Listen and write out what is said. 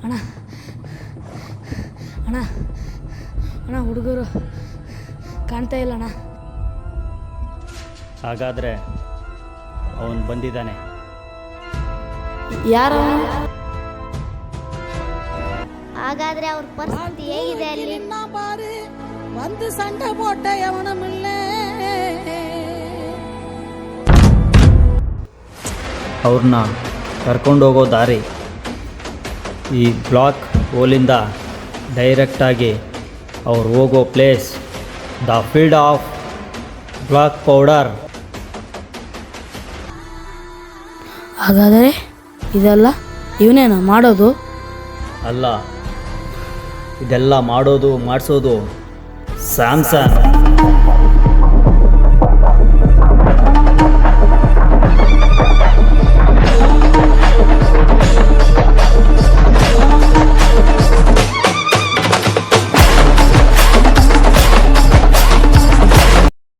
ಅಣ್ಣ ಅಣ್ಣ ಅಣ್ಣ ಹುಡುಗರು ಕಾಣ್ತಾ ಇಲ್ಲ ಅಣ್ಣ. ಹಾಗಾದರೆ ಅವನು ಬಂದಿದ್ದಾನೆ. ಯಾರು? ಹಾಗಾದ್ರೆ ಅವ್ರ ಪರಿಸ್ಥಿತಿ ಹೇಗಿದೆ ಅಲ್ಲಿ? வந்து சண்டை போட்ட எவனும் இல்லை. ಅವ್ರನ್ನ ಕರ್ಕೊಂಡೋಗೋ ದಾರಿ ಈ ಬ್ಲಾಕ್ ಹೋಲಿಂದ ಡೈರೆಕ್ಟಾಗಿ ಅವ್ರು ಹೋಗೋ place the field of black powder. ಹಾಗಾದರೆ ಇದೆಲ್ಲ ಇವನೇನ ಮಾಡೋದು? ಅಲ್ಲ, ಇದೆಲ್ಲ ಮಾಡೋದು ಮಾಡಿಸೋದು ಸ್ಯಾಮ್ಸನ್.